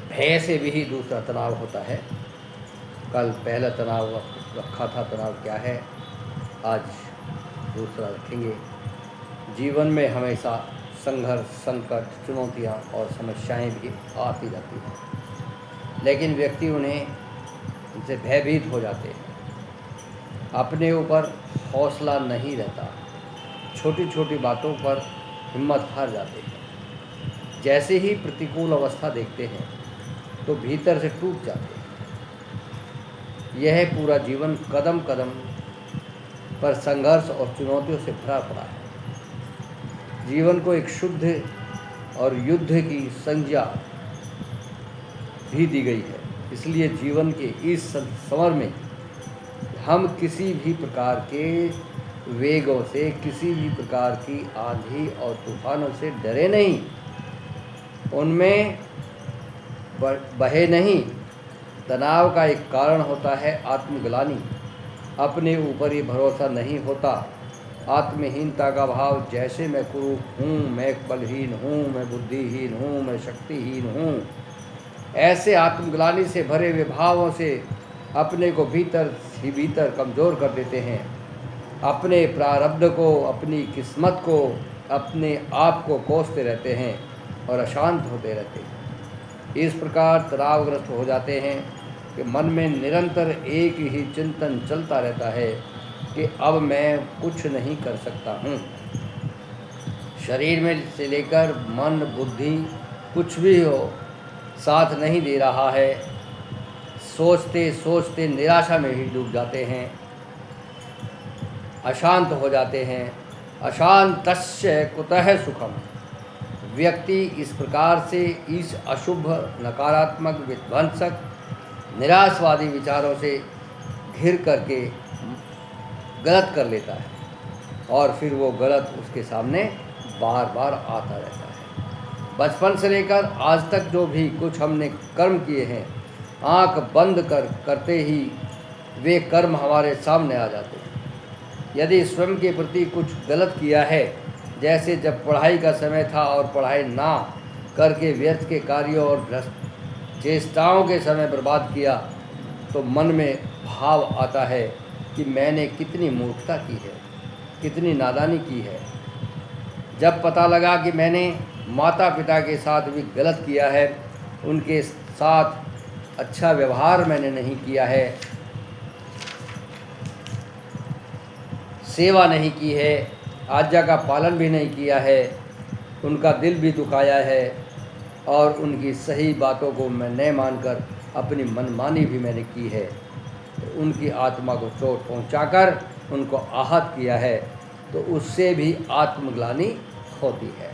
भय से भी दूसरा तनाव होता है। कल पहला तनाव रखा था, तनाव क्या है, आज दूसरा रखेंगे। जीवन में हमेशा संघर्ष, संकट, चुनौतियाँ और समस्याएं भी आती रहती हैं, लेकिन व्यक्ति उनसे भयभीत हो जाते हैं। अपने ऊपर हौसला नहीं रहता, छोटी छोटी बातों पर हिम्मत हार जाते हैं। जैसे ही प्रतिकूल अवस्था देखते हैं तो भीतर से टूट जाते हैं। यह पूरा जीवन कदम कदम पर संघर्ष और चुनौतियों से भरा पड़ा है। जीवन को एक शुद्ध और युद्ध की संज्ञा भी दी गई है। इसलिए जीवन के इस समर में हम किसी भी प्रकार के वेगों से, किसी भी प्रकार की आंधी और तूफानों से डरे नहीं, उनमें बहे नहीं। तनाव का एक कारण होता है आत्मग्लानि, अपने ऊपर ही भरोसा नहीं होता, आत्महीनता का भाव। जैसे मैं कुरूप हूँ, मैं बलहीन हूँ, मैं बुद्धिहीन हूँ, मैं शक्तिहीन हूँ, ऐसे आत्मग्लानि से भरे हुए भावों से अपने को भीतर ही भीतर कमज़ोर कर देते हैं। अपने प्रारब्ध को, अपनी किस्मत को, अपने आप को कोसते रहते हैं और अशांत होते रहते हैं। इस प्रकार तनावग्रस्त हो जाते हैं कि मन में निरंतर एक ही चिंतन चलता रहता है कि अब मैं कुछ नहीं कर सकता हूँ। शरीर में से लेकर मन, बुद्धि, कुछ भी हो, साथ नहीं दे रहा है। सोचते सोचते निराशा में ही डूब जाते हैं, अशांत हो जाते हैं। अशांतस्य कुतः सुखम। व्यक्ति इस प्रकार से इस अशुभ, नकारात्मक, विध्वंसक, निराशवादी विचारों से घिर करके गलत कर लेता है और फिर वो गलत उसके सामने बार बार आता रहता है। बचपन से लेकर आज तक जो भी कुछ हमने कर्म किए हैं, आंख बंद करते ही वे कर्म हमारे सामने आ जाते हैं। यदि स्वयं के प्रति कुछ गलत किया है, जैसे जब पढ़ाई का समय था और पढ़ाई ना करके व्यर्थ के कार्यों और भ्रष्ट चेष्टाओं के समय बर्बाद किया, तो मन में भाव आता है कि मैंने कितनी मूर्खता की है, कितनी नादानी की है। जब पता लगा कि मैंने माता पिता के साथ भी गलत किया है, उनके साथ अच्छा व्यवहार मैंने नहीं किया है, सेवा नहीं की है, आज्ञा का पालन भी नहीं किया है, उनका दिल भी दुखाया है और उनकी सही बातों को मैं नहीं मानकर अपनी मनमानी भी मैंने की है, तो उनकी आत्मा को चोट पहुंचाकर उनको आहत किया है, तो उससे भी आत्मग्लानि होती है।